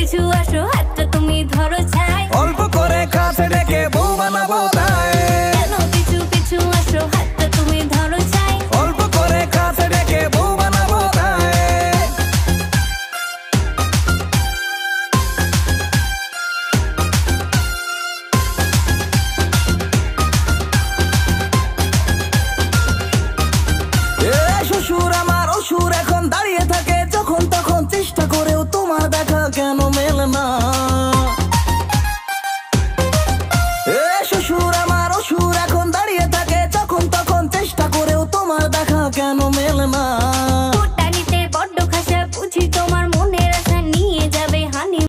পিছু আসো হাতটা তুমি ধরো ছাই অল্প করে কাছে ডেকে বউ বানাবো তাই কেন পিছু পিছু আসো হাতটা তুমি ধরো ছাই অল্প করে কাছে ডেকে বউ বানাবো তাই শ্বশুর আমার অসুর এখন দাঁড়িয়ে থাকে যখন তখন চেষ্টা করেও তোমার দেখা কেন মেলে না